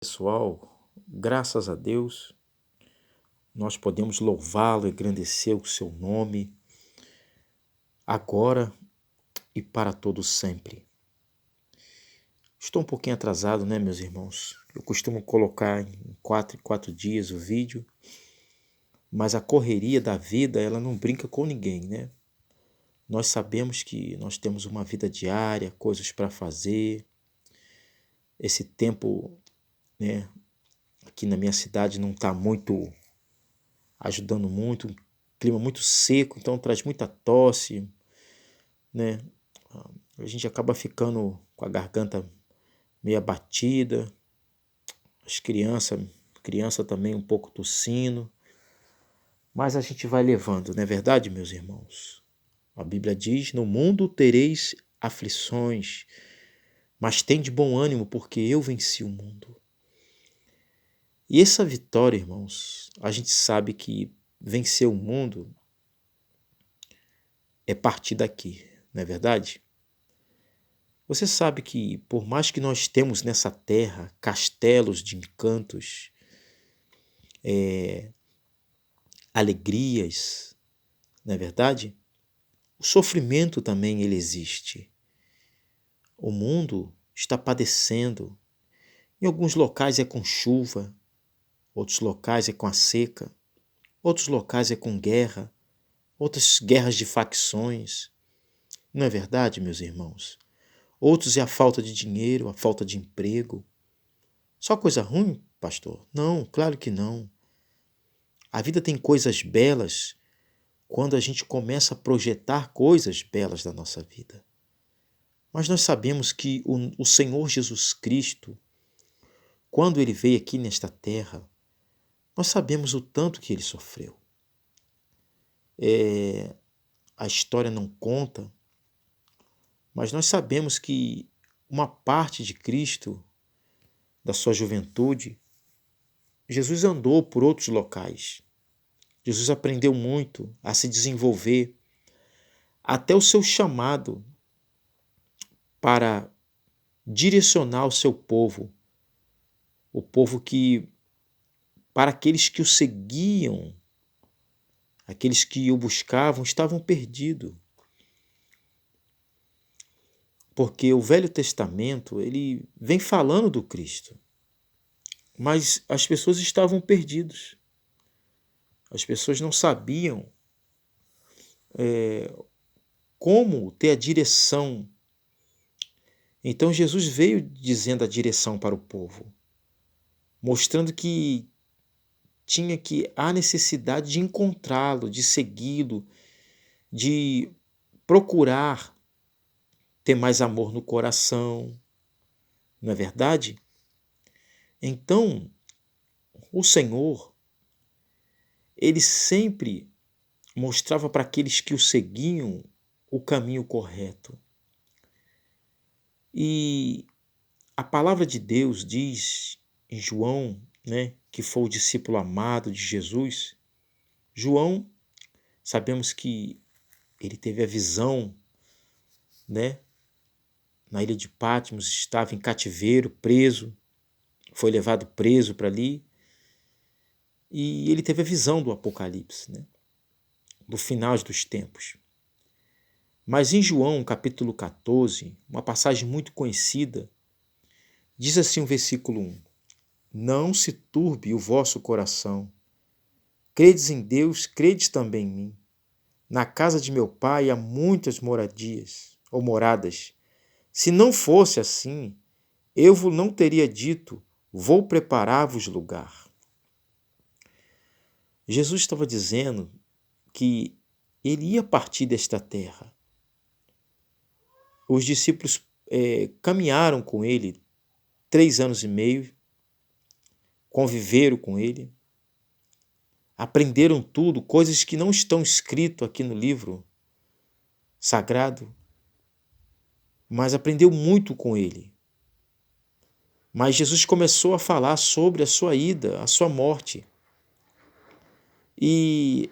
Pessoal, graças a Deus, nós podemos louvá-lo, engrandecer o seu nome, agora e para todo sempre. Estou um pouquinho atrasado, né, meus irmãos? Eu costumo colocar em 4 dias o vídeo, mas a correria da vida, ela não brinca com ninguém, né? Nós sabemos que nós temos uma vida diária, coisas para fazer. Esse tempo, né, aqui na minha cidade não está muito ajudando muito, um clima muito seco, então traz muita tosse, né? A gente acaba ficando com a garganta meio abatida, as criança também um pouco tossindo, mas a gente vai levando, não é verdade, meus irmãos? A Bíblia diz: no mundo tereis aflições, mas tende bom ânimo, porque eu venci o mundo. E essa vitória, irmãos, a gente sabe que vencer o mundo é partir daqui, não é verdade? Você sabe que, por mais que nós temos nessa terra castelos de encantos, alegrias, não é verdade? O sofrimento também ele existe. O mundo está padecendo. Em alguns locais é com chuva, outros locais é com a seca, outros locais é com guerra, outras guerras de facções. Não é verdade, meus irmãos? Outros é a falta de dinheiro, a falta de emprego. Só coisa ruim, pastor? Não, claro que não. A vida tem coisas belas quando a gente começa a projetar coisas belas da nossa vida. Mas nós sabemos que o Senhor Jesus Cristo, quando ele veio aqui nesta terra, nós sabemos o tanto que ele sofreu. A história não conta, mas nós sabemos que uma parte de Cristo, da sua juventude, Jesus andou por outros locais. Jesus aprendeu muito a se desenvolver, até o seu chamado para direcionar o seu povo, o povo que, para aqueles que o seguiam, aqueles que o buscavam, estavam perdidos. Porque o Velho Testamento, ele vem falando do Cristo, mas as pessoas estavam perdidas. As pessoas não sabiam como ter a direção. Então Jesus veio dizendo a direção para o povo, mostrando que há necessidade de encontrá-lo, de segui-lo, de procurar ter mais amor no coração, não é verdade? Então, o Senhor, ele sempre mostrava para aqueles que o seguiam o caminho correto. E a palavra de Deus diz em João, né, que foi o discípulo amado de Jesus. João, sabemos que ele teve a visão, né, na ilha de Patmos, estava em cativeiro, preso, foi levado preso para ali, e ele teve a visão do Apocalipse, né, do final dos tempos. Mas em João, capítulo 14, uma passagem muito conhecida, diz assim o versículo 1: não se turbe o vosso coração. Credes em Deus, credes também em mim. Na casa de meu pai há muitas moradias, ou moradas. Se não fosse assim, eu vos não teria dito, vou preparar-vos lugar. Jesus estava dizendo que ele ia partir desta terra. Os discípulos caminharam com ele 3 anos e meio, conviveram com ele, aprenderam tudo, coisas que não estão escritas aqui no livro sagrado, mas aprendeu muito com ele. Mas Jesus começou a falar sobre a sua ida, a sua morte. E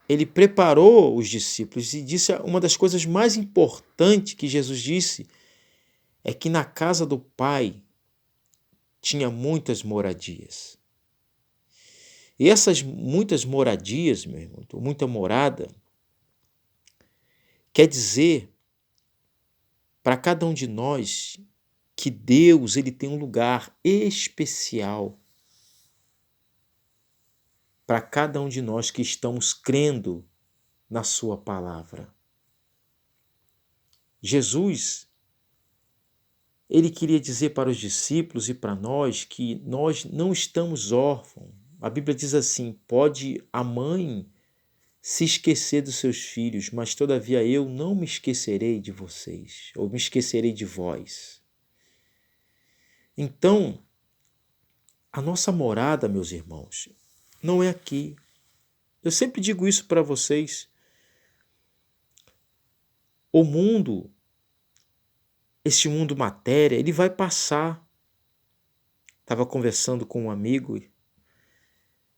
ele preparou os discípulos e disse uma das coisas mais importantes que Jesus disse é que na casa do Pai tinha muitas moradias. E essas muitas moradias, meu irmão, muita morada, quer dizer para cada um de nós que Deus ele tem um lugar especial para cada um de nós que estamos crendo na sua palavra. Jesus, ele queria dizer para os discípulos e para nós que nós não estamos órfãos. A Bíblia diz assim: pode a mãe se esquecer dos seus filhos, mas todavia eu não me esquecerei de vocês, ou me esquecerei de vós. Então, a nossa morada, meus irmãos, não é aqui. Eu sempre digo isso para vocês. O mundo, este mundo matéria, ele vai passar. Estava conversando com um amigo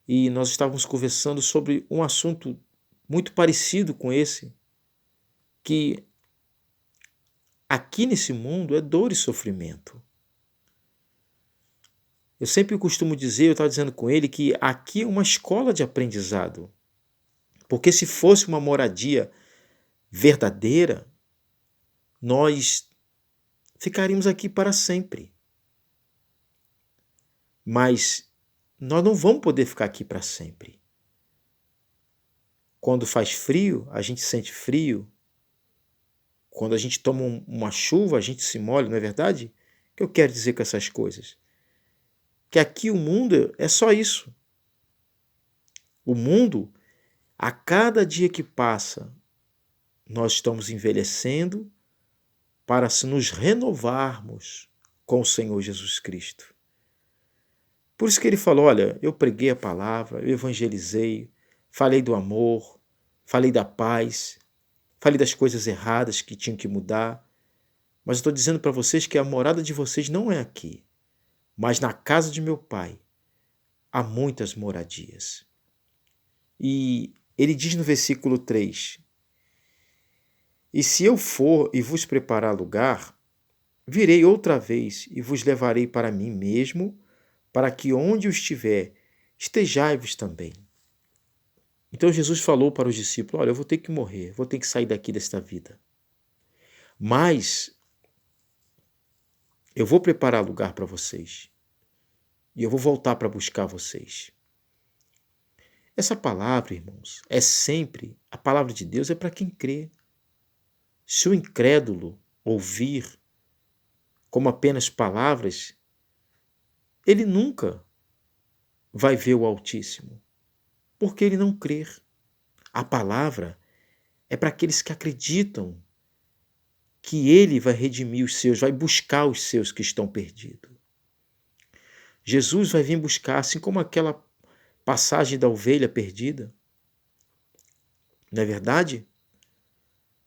e nós estávamos conversando sobre um assunto muito parecido com esse, que aqui nesse mundo é dor e sofrimento. Eu sempre costumo dizer, eu estava dizendo com ele, que aqui é uma escola de aprendizado. Porque se fosse uma moradia verdadeira, nós ficaríamos aqui para sempre. Mas nós não vamos poder ficar aqui para sempre. Quando faz frio, a gente sente frio. Quando a gente toma uma chuva, a gente se molha, não é verdade? O que eu quero dizer com essas coisas? Que aqui o mundo é só isso. O mundo, a cada dia que passa, nós estamos envelhecendo para se nos renovarmos com o Senhor Jesus Cristo. Por isso que ele falou, olha, eu preguei a palavra, eu evangelizei, falei do amor, falei da paz, falei das coisas erradas que tinham que mudar, mas eu estou dizendo para vocês que a morada de vocês não é aqui, mas na casa de meu Pai há muitas moradias. E ele diz no versículo 3, e se eu for e vos preparar lugar, virei outra vez e vos levarei para mim mesmo, para que onde eu estiver, estejai-vos também. Então Jesus falou para os discípulos, olha, eu vou ter que morrer, vou ter que sair daqui desta vida. Mas eu vou preparar lugar para vocês. E eu vou voltar para buscar vocês. Essa palavra, irmãos, é sempre, a palavra de Deus é para quem crê. Se o incrédulo ouvir como apenas palavras, ele nunca vai ver o Altíssimo, porque ele não crer. A palavra é para aqueles que acreditam que ele vai redimir os seus, vai buscar os seus que estão perdidos. Jesus vai vir buscar, assim como aquela passagem da ovelha perdida. Não é verdade?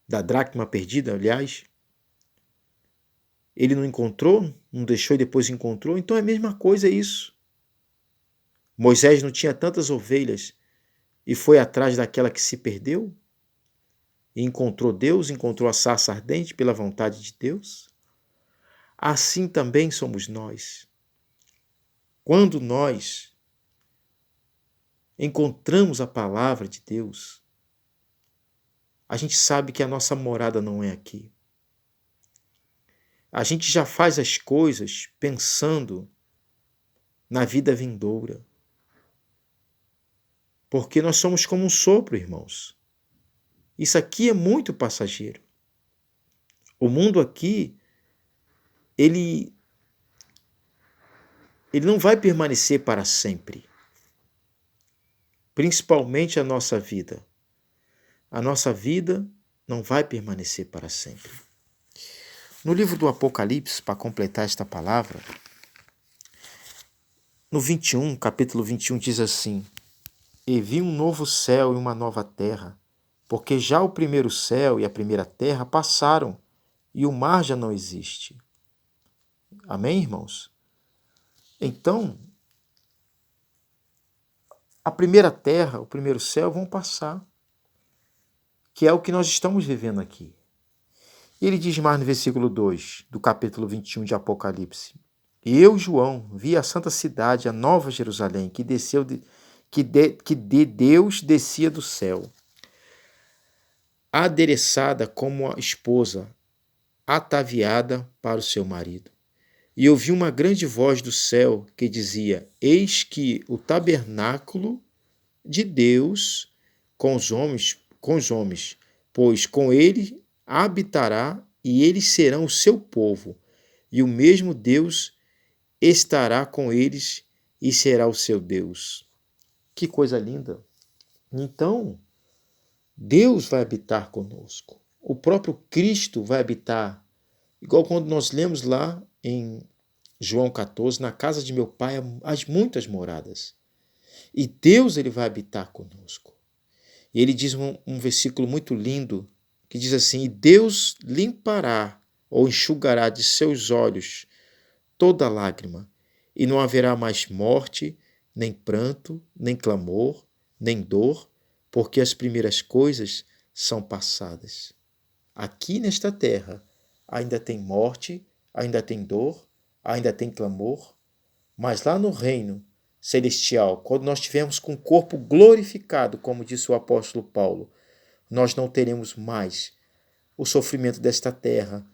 Da dracma perdida, aliás. Ele não encontrou, não deixou e depois encontrou. Então é a mesma coisa isso. Moisés não tinha tantas ovelhas e foi atrás daquela que se perdeu? E encontrou Deus, encontrou a sarça ardente pela vontade de Deus? Assim também somos nós. Quando nós encontramos a palavra de Deus, a gente sabe que a nossa morada não é aqui. A gente já faz as coisas pensando na vida vindoura. Porque nós somos como um sopro, irmãos. Isso aqui é muito passageiro. O mundo aqui, ele não vai permanecer para sempre. Principalmente a nossa vida. A nossa vida não vai permanecer para sempre. No livro do Apocalipse, para completar esta palavra, no 21, capítulo 21, diz assim: E vi um novo céu e uma nova terra, porque já o primeiro céu e a primeira terra passaram, e o mar já não existe. Amém, irmãos? Então, a primeira terra, o primeiro céu vão passar, que é o que nós estamos vivendo aqui. E ele diz mais no versículo 2 do capítulo 21 de Apocalipse: Eu, João, vi a santa cidade, a nova Jerusalém, que desceu que de Deus descia do céu, adereçada como a esposa, ataviada para o seu marido. E ouvi uma grande voz do céu que dizia: Eis que o tabernáculo de Deus com os homens, pois com ele habitará e eles serão o seu povo, e o mesmo Deus estará com eles e será o seu Deus. Que coisa linda! Então, Deus vai habitar conosco. O próprio Cristo vai habitar. Igual quando nós lemos lá em João 14, na casa de meu pai há muitas moradas. E Deus ele vai habitar conosco. E ele diz um versículo muito lindo, que diz assim: E Deus limpará ou enxugará de seus olhos toda lágrima, e não haverá mais morte, nem pranto, nem clamor, nem dor, porque as primeiras coisas são passadas. Aqui nesta terra ainda tem morte, ainda tem dor, ainda tem clamor, mas lá no reino celestial, quando nós estivermos com o corpo glorificado, como disse o apóstolo Paulo, nós não teremos mais o sofrimento desta terra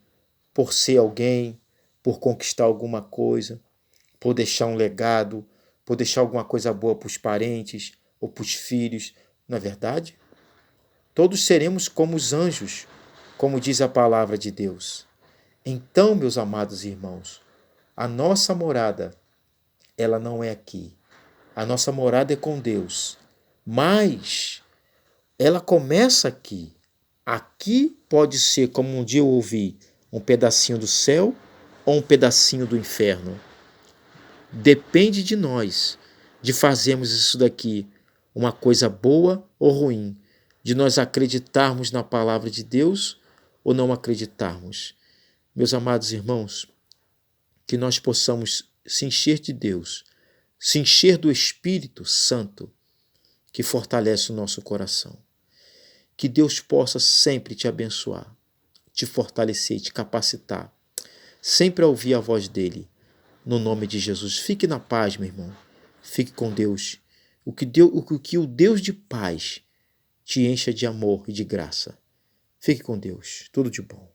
por ser alguém, por conquistar alguma coisa, por deixar um legado, por deixar alguma coisa boa para os parentes ou para os filhos. Não é verdade? Todos seremos como os anjos, como diz a palavra de Deus. Então, meus amados irmãos, a nossa morada, ela não é aqui. A nossa morada é com Deus. Mas ela começa aqui. Aqui pode ser, como um dia eu ouvi, um pedacinho do céu ou um pedacinho do inferno. Depende de nós, de fazermos isso daqui uma coisa boa ou ruim, de nós acreditarmos na palavra de Deus ou não acreditarmos. Meus amados irmãos, que nós possamos se encher de Deus, se encher do Espírito Santo, que fortalece o nosso coração. Que Deus possa sempre te abençoar, te fortalecer, te capacitar, sempre a ouvir a voz dele, no nome de Jesus. Fique na paz, meu irmão. Fique com Deus. O que o Deus de paz te encha de amor e de graça. Fique com Deus. Tudo de bom.